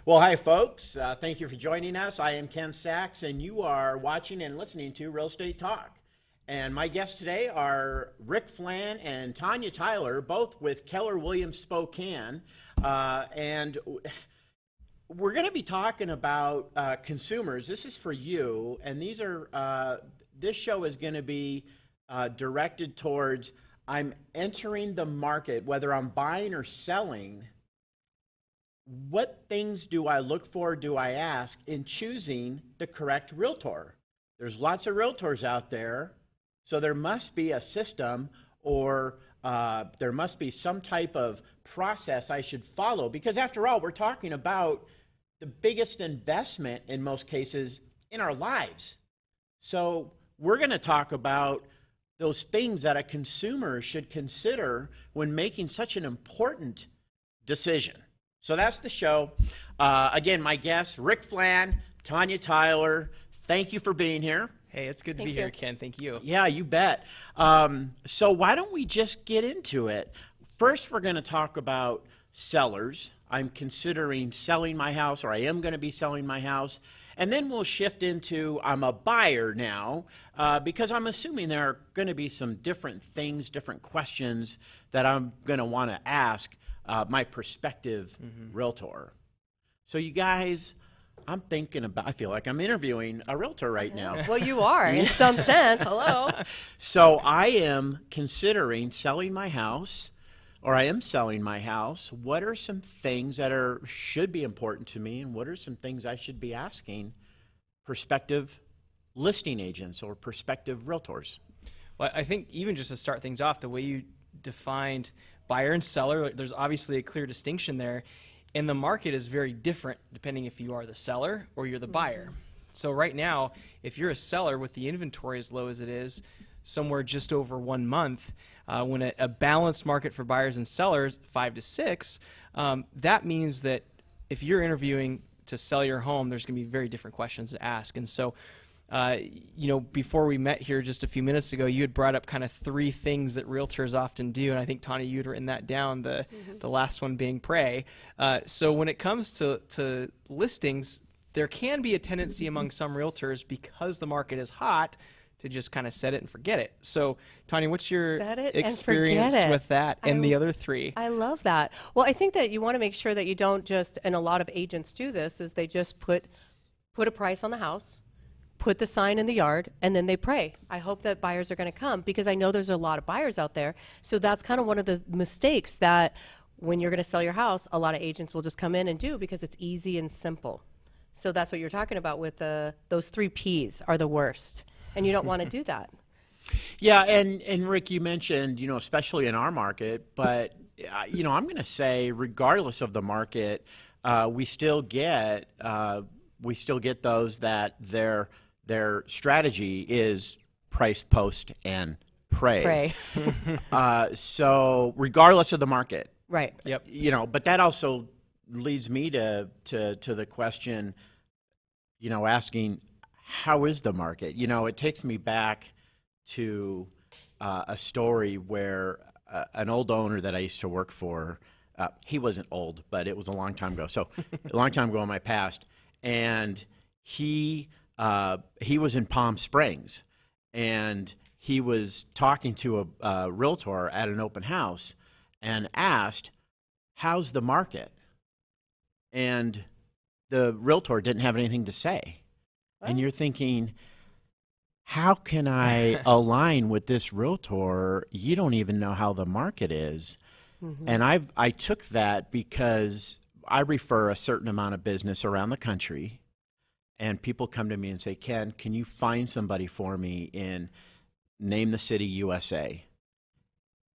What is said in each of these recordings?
Well, hi, folks. Thank you for joining us. I am Ken Sachs, and you are watching and listening to Real Estate Talk. And my guests today are Rick Flan and Tanya Tyler, both with Keller Williams Spokane. And we're going to be talking about consumers. This is for you, and this show is going to be directed towards I'm entering the market, whether I'm buying or selling. What things do I look for, do I ask in choosing the correct realtor? There's lots of realtors out there, so there must be a system or there must be some type of process I should follow, because after all, we're talking about the biggest investment in most cases in our lives. So we're going to talk about those things that a consumer should consider when making such an important decision. So that's the show. Again, my guests, Rick Flan, Tanya Tyler, thank you for being here. Hey, it's good to be here, Ken. Thank you. Yeah, you bet. So why don't we just get into it? First, we're going to talk about sellers. I'm considering selling my house, or I am going to be selling my house. And then we'll shift into I'm a buyer now, because I'm assuming there are going to be some different things, different questions that I'm going to want to ask my prospective realtor. So you guys, I feel like I'm interviewing a realtor right now. Well, you are in some sense. Hello. So I am considering selling my house, or I am selling my house. What are some things that should be important to me, and what are some things I should be asking prospective listing agents or prospective realtors? Well, I think even just to start things off, the way you defined buyer and seller, there's obviously a clear distinction there, and the market is very different depending if you are the seller or you're the buyer. So right now, if you're a seller with the inventory as low as it is, somewhere just over 1 month, when a balanced market for buyers and sellers, 5 to 6, that means that if you're interviewing to sell your home, there's going to be very different questions to ask. And so, before we met here just a few minutes ago, you had brought up kind of 3 things that realtors often do, and I think, Tanya, you'd written that down, the last one being pray. So when it comes to listings, there can be a tendency among some realtors, because the market is hot, to just kind of set it and forget it. So, Tanya, what's your experience with that and the other 3? I love that. Well, I think that you want to make sure that you don't just, and a lot of agents do this, is they just put a price on the house, put the sign in the yard, and then they pray. I hope that buyers are going to come, because I know there's a lot of buyers out there. So that's kind of one of the mistakes that when you're going to sell your house, a lot of agents will just come in and do, because it's easy and simple. So that's what you're talking about with those 3 Ps are the worst. And you don't want to do that. Yeah, and Rick, you mentioned, especially in our market, but, I'm going to say regardless of the market, we still get those that their strategy is price, post, and pray. So regardless of the market. Right. Yep. But that also leads me to the question, asking, how is the market? It takes me back to a story where an old owner that I used to work for, he wasn't old, but it was a long time ago. So a long time ago in my past, and he was in Palm Springs, and he was talking to a realtor at an open house and asked, how's the market? And the realtor didn't have anything to say. And you're thinking, how can I align with this realtor? You don't even know how the market is. And I took that because I refer a certain amount of business around the country, and people come to me and say, Ken, can you find somebody for me in name the city, USA?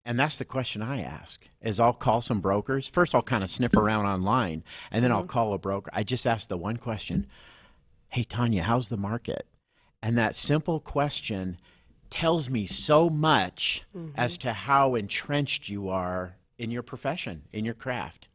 And that's the question I ask, is I'll call some brokers. First, I'll kind of sniff around online, and then I'll call a broker. I just ask the one question, hey, Tanya, how's the market? And that simple question tells me so much as to how entrenched you are in your profession, in your craft.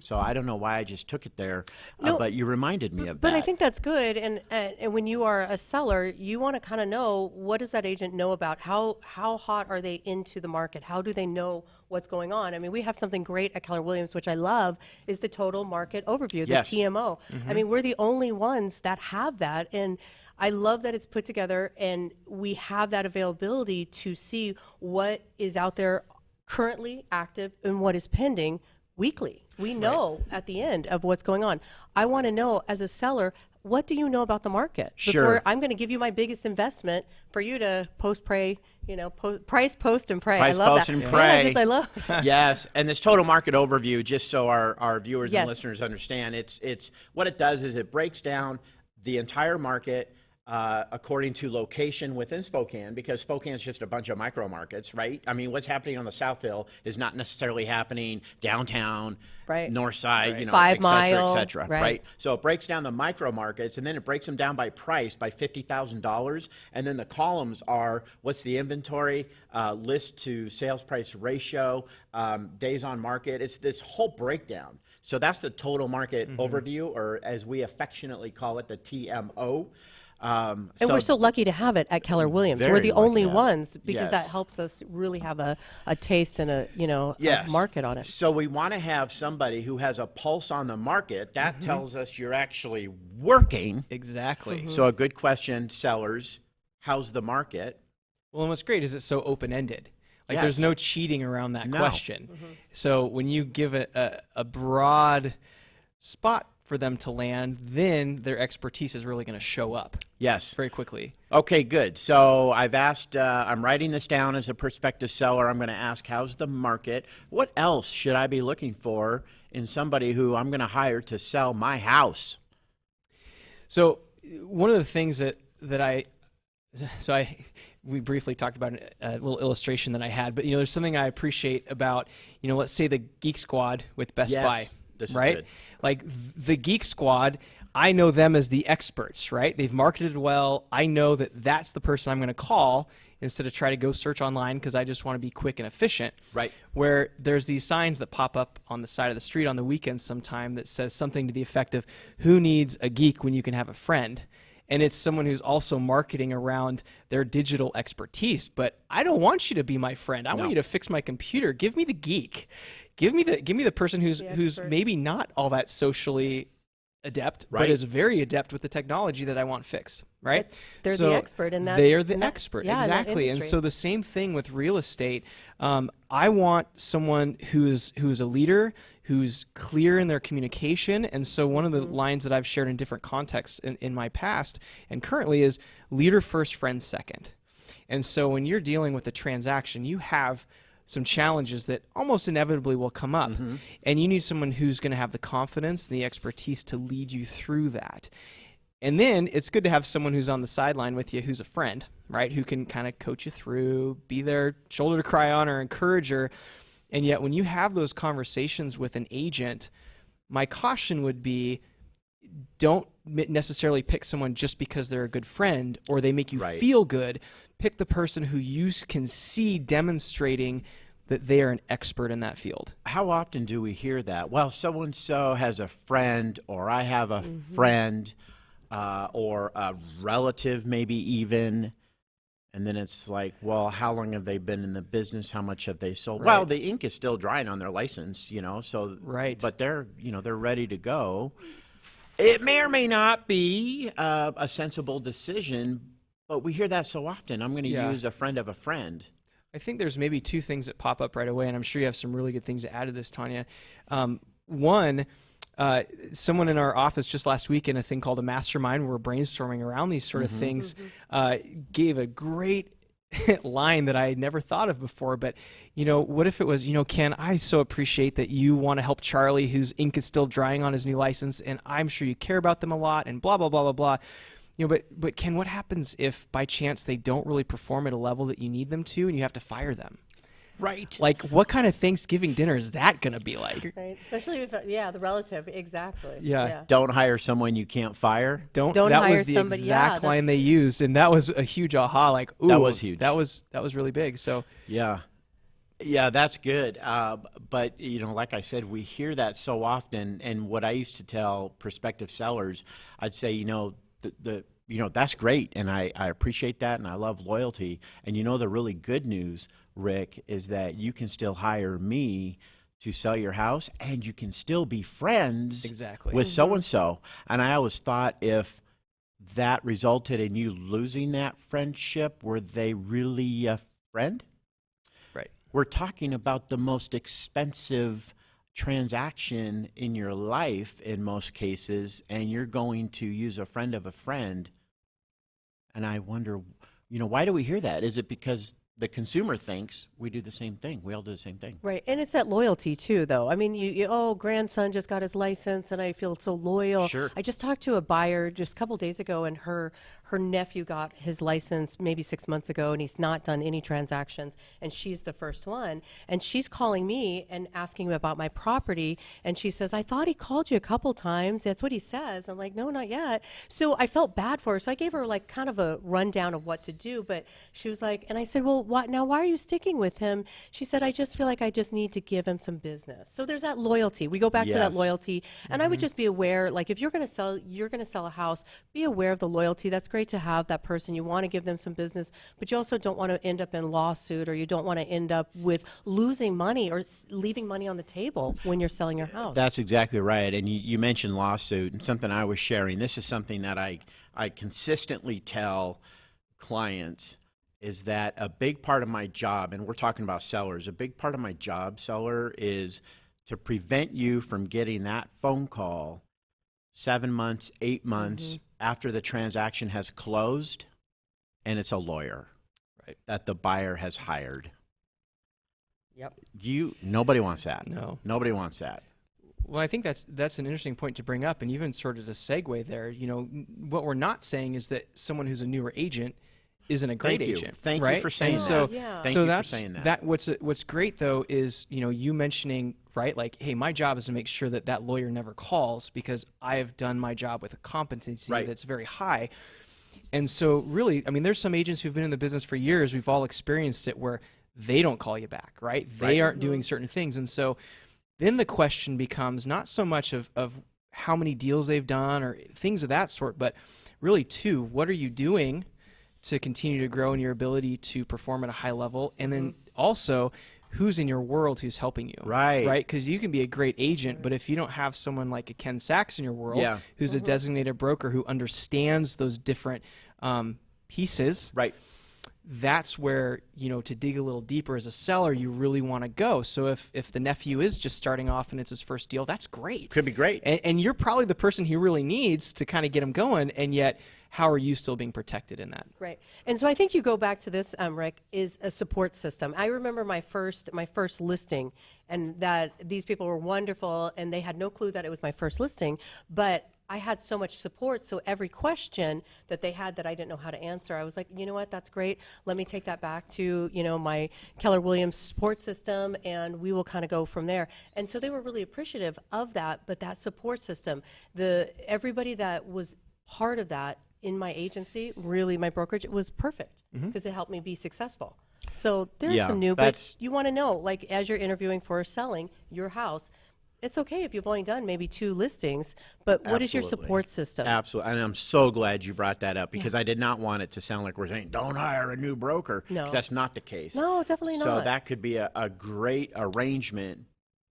So I don't know why I just took it there, No, but you reminded me of But that. I think that's good, and when you are a seller, you want to kind of know, what does that agent know about how hot are they into the market? How do they know what's going on? I mean, we have something great at Keller Williams, which I love, is the total market overview, Yes. the TMO. I mean, we're the only ones that have that, and I love that it's put together, and we have that availability to see what is out there currently active and what is pending weekly. We know at the end of what's going on. I want to know, as a seller, what do you know about the market? Sure. Before I'm going to give you my biggest investment for you to pray, price, post, and pray. Price, I love post, that. and Yeah, pray. just I love. Yes, and this total market overview, just so our viewers Yes. and listeners understand, it's what it does is it breaks down the entire market according to location within Spokane, because Spokane's just a bunch of micro markets, right? I mean, what's happening on the South Hill is not necessarily happening downtown, Right. North Side, 5 et Mile, cetera, right. right? So it breaks down the micro markets, and then it breaks them down by price by $50,000, and then the columns are what's the inventory, list to sales price ratio, days on market. It's this whole breakdown. So that's the total market overview, or as we affectionately call it, the TMO. And we're so lucky to have it at Keller Williams. We're Very the lucky only to have it. ones, because that Yes. helps us really have a taste and a Yes. a market on it. So we want to have somebody who has a pulse on the market. That tells us you're actually working. Exactly. So a good question, sellers, how's the market? Well, and what's great is it's so open-ended. Like, there's Yes. no cheating around that No. question. So when you give a broad spot for them to land, then their expertise is really going to show up Yes. very quickly. Okay, good. So I've asked, I'm writing this down as a prospective seller. I'm going to ask, how's the market? What else should I be looking for in somebody who I'm going to hire to sell my house? So one of the things that we briefly talked about a little illustration that I had, but there's something I appreciate about, let's say the Geek Squad with Best Yes, Buy, this is right? good. Like the Geek Squad, I know them as the experts, right? They've marketed well. I know that that's the person I'm going to call instead of try to go search online, because I just want to be quick and efficient. Right. Where there's these signs that pop up on the side of the street on the weekends sometime that says something to the effect of, who needs a geek when you can have a friend? And it's someone who's also marketing around their digital expertise. But I don't want you to be my friend. I want you to fix my computer. Give me the geek. Give me the person who's expert. maybe not all that socially adept, but Right. is very adept with the technology that I want fixed, right? They're So the expert in that. They are the in that- expert, yeah, in that exactly. And industry. so the same thing with real estate. I want someone who's a leader, who's clear in their communication. And so one of the lines that I've shared in different contexts in my past and currently is leader first, friend second. And so when you're dealing with a transaction, you have some challenges that almost inevitably will come up. And you need someone who's going to have the confidence and the expertise to lead you through that. And then it's good to have someone who's on the sideline with you, who's a friend, right? Who can kind of coach you through, be there, shoulder to cry on, or encourager. And yet when you have those conversations with an agent, my caution would be, don't necessarily pick someone just because they're a good friend or they make you Right. feel good. Pick the person who you can see demonstrating that they are an expert in that field. How often do we hear that? Well, so-and-so has a friend, or I have a friend, or a relative maybe even. And then it's like, well, how long have they been in the business? How much have they sold? Right. Well, the ink is still drying on their license, so Right. but they're ready to go. It may or may not be a sensible decision, but we hear that so often. I'm going to Yeah. use a friend of a friend. I think there's maybe two things that pop up right away, and I'm sure you have some really good things to add to this, Tanya. One, someone in our office just last week in a thing called a mastermind, where we're brainstorming around these sort of things, gave a great line that I had never thought of before. But, what if it was, Ken, I so appreciate that you want to help Charlie, whose ink is still drying on his new license, and I'm sure you care about them a lot, and blah, blah, blah, blah, blah. But Ken, what happens if by chance they don't really perform at a level that you need them to and you have to fire them? Right. Like, what kind of Thanksgiving dinner is that going to be like? Right, especially if the relative, exactly. Yeah. Don't hire someone you can't fire. Don't That hire was the somebody- exact yeah, line that's- they used, and that was a huge aha. Like, ooh, That was huge. That was really big. So Yeah. Yeah, that's good. But like I said, we hear that so often. And what I used to tell prospective sellers, I'd say, that's great, and I appreciate that, and I love loyalty. And the really good news, Rick, is that you can still hire me to sell your house, and you can still be friends Exactly. with so and so. And I always thought if that resulted in you losing that friendship, were they really a friend? Right. We're talking about the most expensive transaction in your life in most cases, and you're going to use a friend of a friend. And I wonder, why do we hear that? Is it because the consumer thinks we do the same thing? We all do the same thing. Right, and it's that loyalty too, though. I mean, oh, grandson just got his license, and I feel so loyal. Sure. I just talked to a buyer just a couple days ago, and her nephew got his license maybe 6 months ago, and he's not done any transactions, and she's the first one, and she's calling me and asking about my property, and she says, "I thought he called you a couple times." That's what he says. I'm like, "No, not yet." So I felt bad for her, so I gave her like kind of a rundown of what to do, but she was like, and I said, "Well, why are you sticking with him?" She said, "I just feel like I just need to give him some business." So there's that loyalty. We go back to that Yes. loyalty. And I would just be aware, like if you're going to sell a house, be aware of the loyalty. That's great to have that person. You want to give them some business, but you also don't want to end up in lawsuit, or you don't want to end up with losing money or leaving money on the table when you're selling your house. That's exactly right. And you mentioned lawsuit, and something I was sharing. This is something that I consistently tell clients is that a big part of my job, and we're talking about sellers, a big part of my job, seller, is to prevent you from getting that phone call 7 months, 8 months after the transaction has closed, and it's a lawyer Right. that the buyer has hired. Yep. Nobody wants that. No. Nobody wants that. Well, I think that's an interesting point to bring up, and even sort of to segue there. What we're not saying is that someone who's a newer agent isn't a great Thank you. agent. Thank you right? for saying And that. so, Yeah. Thank so you for that's saying that. What's great though is you mentioning, right, like, hey, my job is to make sure that lawyer never calls because I have done my job with a competency Right. that's very high. And so really, I mean, there's some agents who've been in the business for years. We've all experienced it where they don't call you back, right? They Right. aren't doing certain things. And so then the question becomes not so much of how many deals they've done or things of that sort, but really too, what are you doing to continue to grow in your ability to perform at a high level? And then also, who's in your world who's helping you? Right. Right? Because you can be a great agent, but if you don't have someone like a Ken Sachs in your world, Yeah. who's a designated broker who understands those different pieces, Right. that's where, to dig a little deeper as a seller, you really want to go. So if the nephew is just starting off and it's his first deal, that's great. Could be great. And you're probably the person he really needs to kind of get him going, and yet how are you still being protected in that? Right. And so I think you go back to this, Rick, is a support system. I remember my first listing, and that these people were wonderful, and they had no clue that it was my first listing, but I had so much support, so every question that they had that I didn't know how to answer, I was like, you know what, that's great. Let me take that back to, my Keller Williams support system, and we will kind of go from there. And so they were really appreciative of that, but that support system, everybody that was part of that in my agency, really my brokerage, it was perfect because it helped me be successful. So there's Yeah, some new, but that's- you want to know, like as you're interviewing for selling your house, it's okay if you've only done maybe 2 listings, but what is your Absolutely. support system? Absolutely. And I'm so glad you brought that up because I did not want it to sound like we're saying, don't hire a new broker. No. 'Cause that's not the case. No, definitely So not. that could be a great arrangement,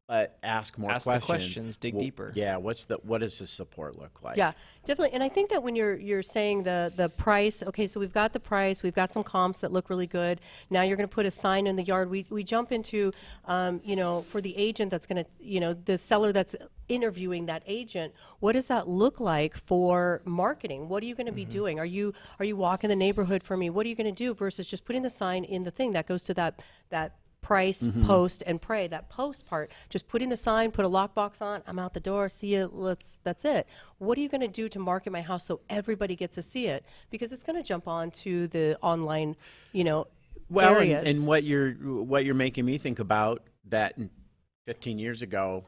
but ask more Ask the questions. questions, dig deeper. Yeah. What does the support look like? Yeah, definitely. And I think that when you're saying the price, okay, so we've got the price, we've got some comps that look really good. Now you're going to put a sign in the yard. We jump into, for the agent that's going to, the seller that's interviewing that agent, what does that look like for marketing? What are you going to be doing? Are you walking the neighborhood for me? What are you going to do versus just putting the sign in the thing that goes to that price, post, and pray. That post part, just putting the sign, put a lockbox on, I'm out the door, see you, that's it. What are you going to do to market my house so everybody gets to see it? Because it's going to jump on to the online, Well, areas. and what you're making me think about that 15 years ago,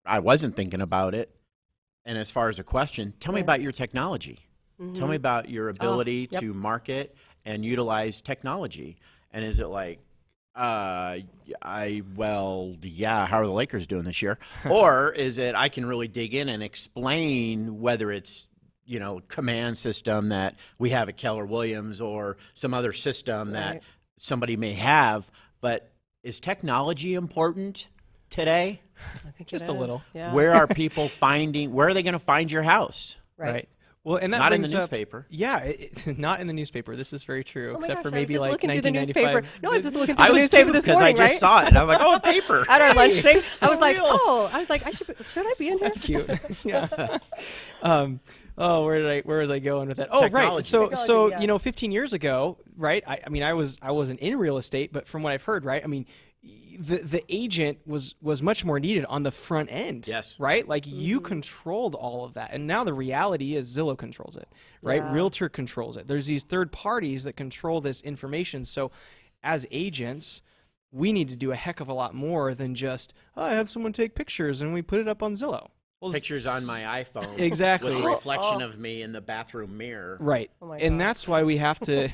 I wasn't thinking about it. And as far as a question, tell me about your technology. Tell me about your ability yep. to market and utilize technology. And is it like Yeah, how are the Lakers doing this year? Or is it I can really dig in and explain whether it's, command system that we have at Keller Williams or some other system that Right. somebody may have. But is technology important today? I think Just it a is, little. Yeah. Where are people where are they going to find your house? Right. Well, and that Not in the brings up- newspaper. Yeah, not in the newspaper. This is very true, Oh my except gosh, for I was maybe just like looking through the 1995. newspaper. No, I was just looking through I the was newspaper too, this because morning, I just right? saw it. And I'm like, oh, a paper. At our lunch break, I was like, real. I was like, should I be in here? That's cute. Yeah. Oh, where was I going with that? Oh, right. Technology. So, Technology, yeah. 15 years ago, right? I mean, I wasn't in real estate, but from what I've heard, right? I mean, the agent was much more needed on the front end. Yes. Right? Like you controlled all of that. And now the reality is Zillow controls it, right? Yeah. Realtor controls it. There's these third parties that control this information. So as agents, we need to do a heck of a lot more than just, I have someone take pictures and we put it up on Zillow. Well, Pictures on my iPhone. Exactly. With a reflection Oh. of me in the bathroom mirror. Right. Oh my And gosh. that's why we have to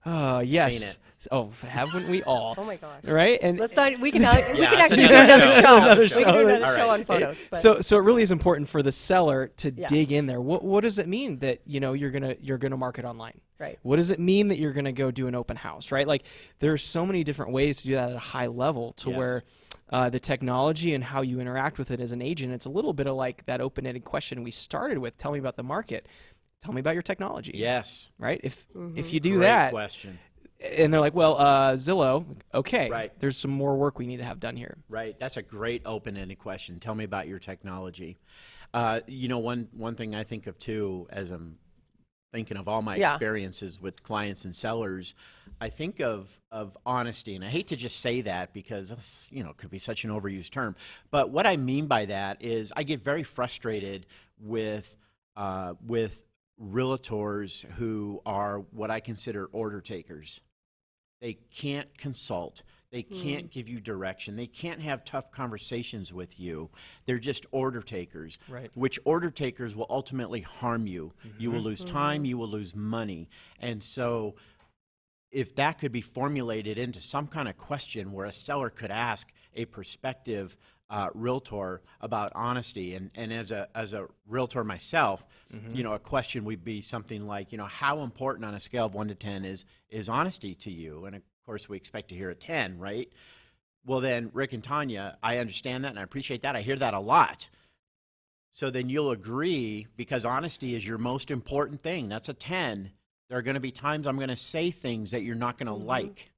yes. Seen it. Oh, haven't we all? Oh my gosh. Right? And We can, we Yeah, can it's actually do another another show. show. Another We can do show. another All show right. on photos. But so it really is important for the seller to Yeah. dig in there. What does it mean that you're gonna market online? Right. What does it mean that you're gonna go do an open house? Right? Like there's so many different ways to do that at a high level to Yes. where the technology and how you interact with it as an agent, it's a little bit of like that open-ended question we started with. Tell me about the market. Tell me about your technology. Yes. Right? If you do Great that, question. and they're like, well, Zillow, okay, Right. there's some more work we need to have done here. Right. That's a great open-ended question. Tell me about your technology. One thing I think of too, as I'm thinking of all my Yeah. experiences with clients and sellers, I think of honesty, and I hate to just say that because it could be such an overused term. But what I mean by that is I get very frustrated with realtors who are what I consider order takers. They can't consult. They can't give you direction. They can't have tough conversations with you. They're just order takers, Right. which order takers will ultimately harm you. You will lose time. You will lose money. And so if that could be formulated into some kind of question where a seller could ask a prospective realtor about honesty, and as a realtor myself, a question would be something like, how important on a scale of 1 to 10 is honesty to you? And of course, we expect to hear a 10, right? Well, then, Rick and Tanya, I understand that and I appreciate that. I hear that a lot. So then you'll agree, because honesty is your most important thing. That's a 10. There are going to be times I'm going to say things that you're not going to like,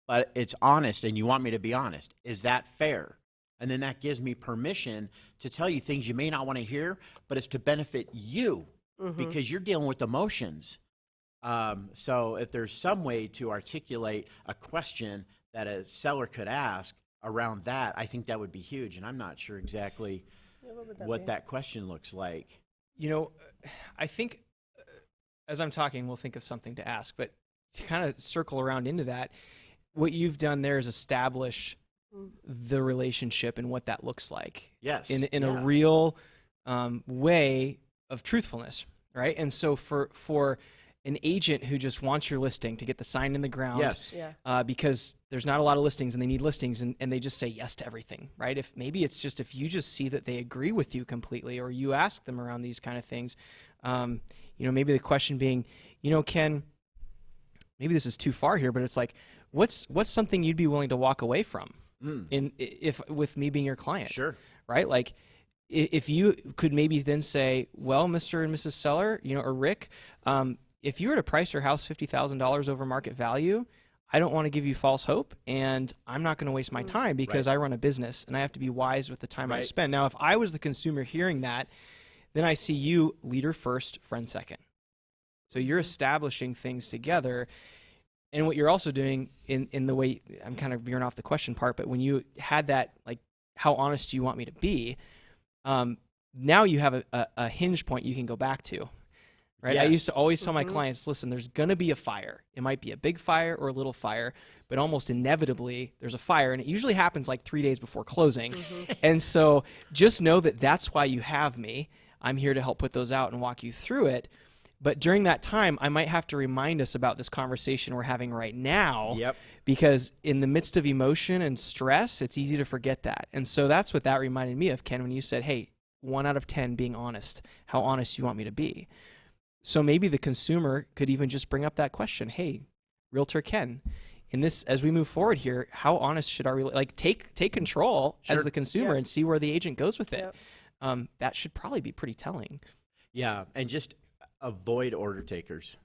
but it's honest and you want me to be honest. Is that fair? And then that gives me permission to tell you things you may not want to hear, but it's to benefit you because you're dealing with emotions. So if there's some way to articulate a question that a seller could ask around that, I think that would be huge. And I'm not sure exactly what that question looks like. I think as I'm talking, we'll think of something to ask, but to kind of circle around into that, what you've done there is establish the relationship and what that looks like. Yes. In Yeah. a real way of truthfulness, right? And so for an agent who just wants your listing to get the sign in the ground, Yes. Yeah. because there's not a lot of listings and they need listings and they just say yes to everything, right? If maybe it's just if you just see that they agree with you completely, or you ask them around these kind of things, maybe the question being, Ken, maybe this is too far here, but it's like, what's something you'd be willing to walk away from if with me being your client? Sure. Right? Like, if you could maybe then say, well, Mr. and Mrs. Seller, or Rick, if you were to price your house $50,000 over market value, I don't want to give you false hope, and I'm not going to waste my time because I run a business and I have to be wise with the time I Right. spend. Now, if I was the consumer hearing that, then I see you leader first, friend second. So you're establishing things together. And what you're also doing in the way, I'm kind of veering off the question part, but when you had that, like, how honest do you want me to be? Now you have a hinge point you can go back to, right? I Yes. used to always tell my clients, listen, there's going to be a fire. It might be a big fire or a little fire, but almost inevitably there's a fire, and it usually happens like 3 days before closing. And so just know that that's why you have me. I'm here to help put those out and walk you through it. But during that time, I might have to remind us about this conversation we're having right now. Yep. Because in the midst of emotion and stress, it's easy to forget that. And so that's what that reminded me of, Ken, when you said, hey, 1 out of 10 being honest, how honest you want me to be. So maybe the consumer could even just bring up that question. Hey, Realtor Ken, in this, as we move forward here, how honest should our, like take control Sure. as the consumer and see where the agent goes with it. Yep. That should probably be pretty telling. Yeah, and just avoid order takers.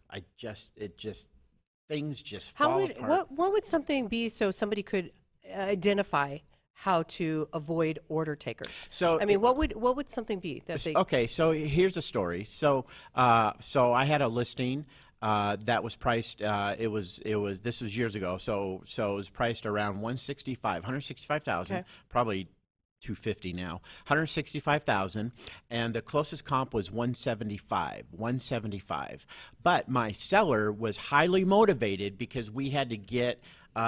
Things just How fall would apart. what would something be so somebody could identify how to avoid order takers? So I mean, what would something be that they? Okay, so here's a story. So I had a listing that was priced. This was years ago. So it was priced around 165,000, Okay. probably 250 now, 165,000, and the closest comp was 175. But my seller was highly motivated because we had to get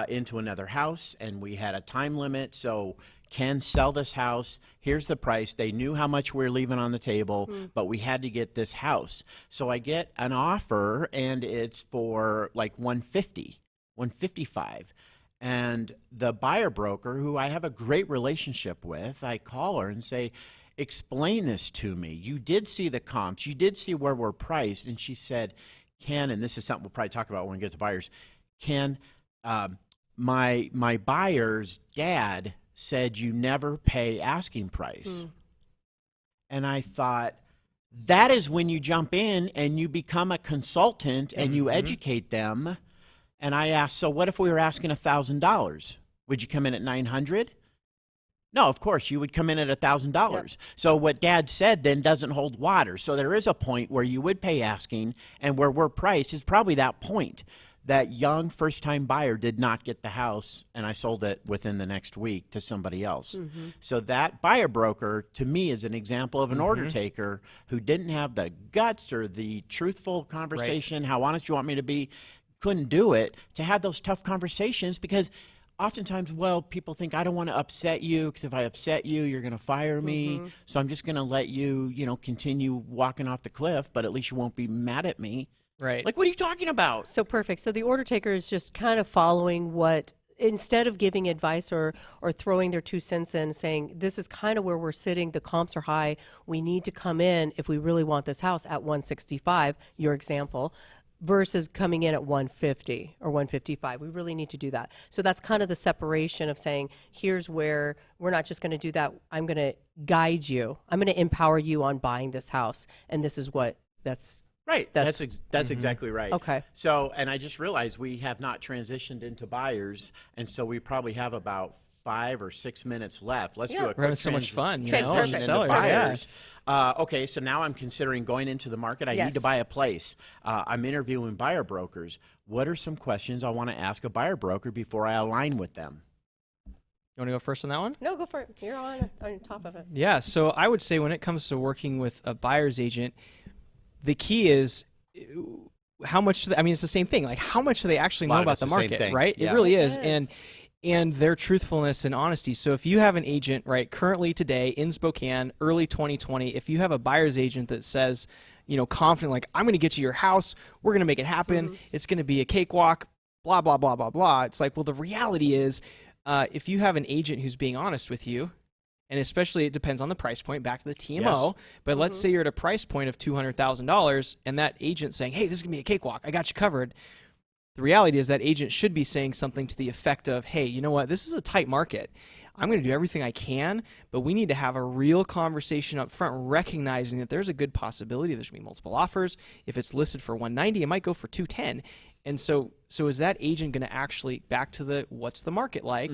into another house and we had a time limit. So can sell this house. Here's the price. They knew how much we were leaving on the table, but we had to get this house. So I get an offer and it's for like 150, 155. And the buyer broker, who I have a great relationship with, I call her and say, explain this to me. You did see the comps. You did see where we're priced. And she said, Ken, and this is something we'll probably talk about when we get to buyers, Ken, my buyer's dad said you never pay asking price. And I thought, that is when you jump in and you become a consultant and you educate them. And I asked, so what if we were asking $1,000? Would you come in at 900? No, of course, you would come in at $1,000. Yep. So what Dad said then doesn't hold water. So there is a point where you would pay asking, and where we're priced is probably that point. That young first-time buyer did not get the house, and I sold it within the next week to somebody else. So that buyer broker, to me, is an example of an order taker who didn't have the guts or the truthful conversation, how honest you want me to be, couldn't do it, to have those tough conversations because oftentimes, well, people think I don't want to upset you because if I upset you, you're going to fire me. So I'm just going to let you, continue walking off the cliff, but at least you won't be mad at me. Right. Like, what are you talking about? So perfect. So the order taker is just kind of following what, instead of giving advice or throwing their 2 cents in, saying this is kind of where we're sitting. The comps are high. We need to come in if we really want this house at 165. Your example. Versus coming in at 150 or 155. We really need to do that. So that's kind of the separation of saying, here's where we're not just going to do that. I'm going to guide you. I'm going to empower you on buying this house. And this is what that's. Right. That's exactly right. Okay. So, and I just realized we have not transitioned into buyers, and so we probably have about 5 or 6 minutes left. Let's do a quick We're having so much fun. transition into Sellers, buyers. Okay, so now I'm considering going into the market. I need Yes. to buy a place. I'm interviewing buyer brokers. What are some questions I want to ask a buyer broker before I align with them? You want to go first on that one? No, go for it. You're on top of it. Yeah, so I would say when it comes to working with a buyer's agent, the key is how much, it's the same thing. Like, how much do they actually know about the market, right? Yeah. It really It is. is. And their truthfulness and honesty. So if you have an agent, right, currently today in Spokane, early 2020, if you have a buyer's agent that says, confident, like, I'm going to get you your house, we're going to make it happen, it's going to be a cakewalk, blah, blah, blah, blah, blah. It's like, well, the reality is, if you have an agent who's being honest with you, and especially it depends on the price point, back to the TMO, Yes. but let's say you're at a price point of $200,000 and that agent saying, hey, this is going to be a cakewalk, I got you covered. The reality is that agent should be saying something to the effect of, hey, you know what, this is a tight market. I'm going to do everything I can, but we need to have a real conversation up front, recognizing that there's a good possibility there's going to be multiple offers. If it's listed for 190, it might go for 210. And so is that agent going to actually, back to the what's the market like,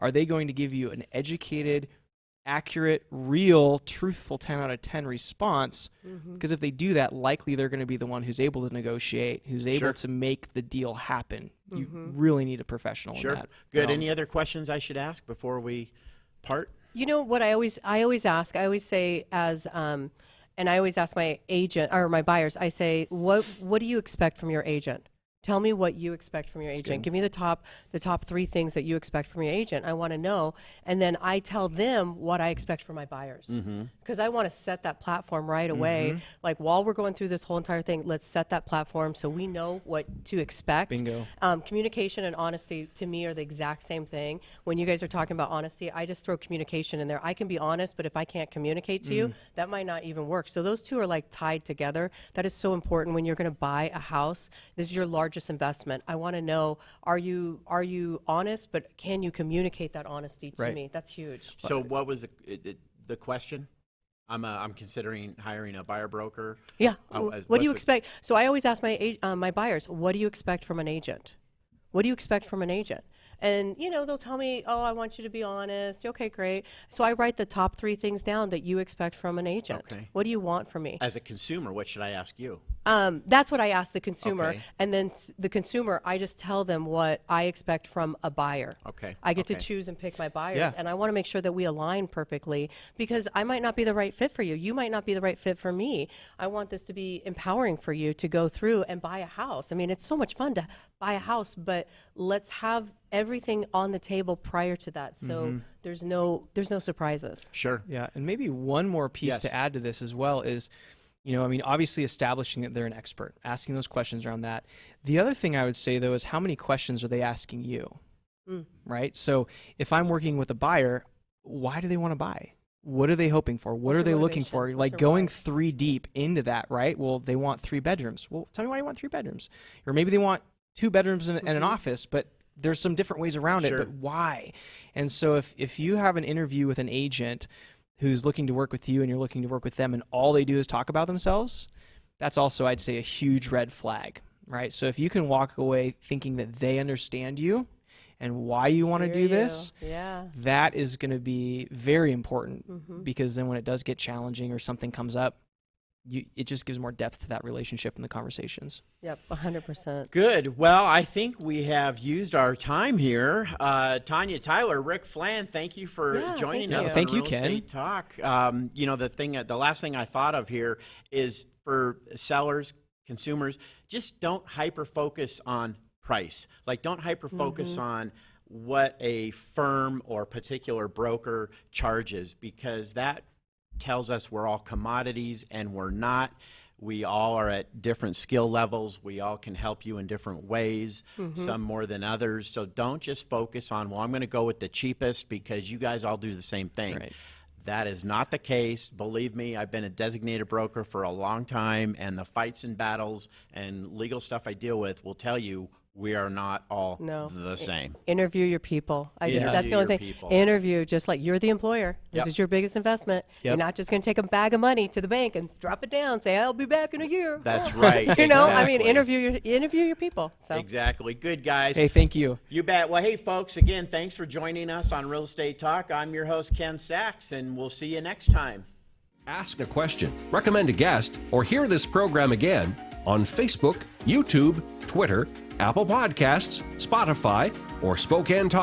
are they going to give you an educated, accurate, real, truthful 10 out of 10 response? Because if they do that, likely they're going to be the one who's able to negotiate, who's able Sure. to make the deal happen. You really need a professional in that. Good. realm. Any other questions I should ask before we part? You know what I always ask, I always say and I always ask my agent or my buyers, I say, what do you expect from your agent? Tell me what you expect from your agent. Give me the top 3 things that you expect from your agent. I want to know, and then I tell them what I expect from my buyers. Because I want to set that platform right away. Like while we're going through this whole entire thing, let's set that platform so we know what to expect. Bingo. Communication and honesty to me are the exact same thing. When you guys are talking about honesty, I just throw communication in there. I can be honest, but if I can't communicate to you, that might not even work. So those two are like tied together. That is so important when you're going to buy a house. This is your largest investment. I want to know, are you honest, but can you communicate that honesty to Right. me? That's huge. So what was the question? I'm considering hiring a buyer broker. Yeah. What do you what's expect? So I always ask my buyers, what do you expect from an agent? What do you expect from an agent? And, they'll tell me, oh, I want you to be honest. Okay, great. So I write the top 3 things down that you expect from an agent. Okay. What do you want from me? As a consumer, what should I ask you? That's what I ask the consumer. Okay. And then the consumer, I just tell them what I expect from a buyer. Okay. I get to Okay. choose and pick my buyers. Yeah. And I want to make sure that we align perfectly because I might not be the right fit for you. You might not be the right fit for me. I want this to be empowering for you to go through and buy a house. I mean, it's so much fun to buy a house, but let's have everything on the table prior to that. So there's no surprises. Sure. Yeah, and maybe one more piece Yes. to add to this as well is, obviously establishing that they're an expert, asking those questions around that. The other thing I would say, though, is how many questions are they asking you, right? So if I'm working with a buyer, why do they want to buy? What are they hoping for? What What's are they their looking for? motivation? Like What's their going why? 3 deep into that, right? Well, they want 3 bedrooms. Well, tell me why you want 3 bedrooms. Or maybe they want 2 bedrooms and an office, but there's some different ways around it, Sure. but why? And so if you have an interview with an agent who's looking to work with you and you're looking to work with them and all they do is talk about themselves, that's also, I'd say, a huge red flag, right? So if you can walk away thinking that they understand you and why you want to Hear do you. this, Yeah. that is going to be very important because then when it does get challenging or something comes up, it just gives more depth to that relationship and the conversations. Yep, 100%. Good. Well, I think we have used our time here. Tanya, Tyler, Rick Flan, thank you for Yeah, joining thank us. you. on Thank you, Real Ken. Estate Talk. The last thing I thought of here is for sellers, consumers, just don't hyper focus on price. Like, don't hyper focus on what a firm or particular broker charges, because that tells us we're all commodities, and we're not. We all are at different skill levels. We all can help you in different ways, some more than others. So don't just focus on, well, I'm going to go with the cheapest because you guys all do the same thing. Right. That is not the case. Believe me, I've been a designated broker for a long time, and the fights and battles and legal stuff I deal with will tell you we are not all No. the same. Interview your people. That's the Interview only your thing. people. Interview, just like you're the employer. This Yep. is your biggest investment. You're Yep. not just going to take a bag of money to the bank and drop it down, say, I'll be back in a year. That's right. I mean, Exactly. interview your people. So. Exactly. Good, guys. Hey, thank you. You bet. Well, hey, folks, again, thanks for joining us on Real Estate Talk. I'm your host, Ken Sachs, and we'll see you next time. Ask a question, recommend a guest, or hear this program again on Facebook, YouTube, Twitter, Apple Podcasts, Spotify, or Spokane Talk.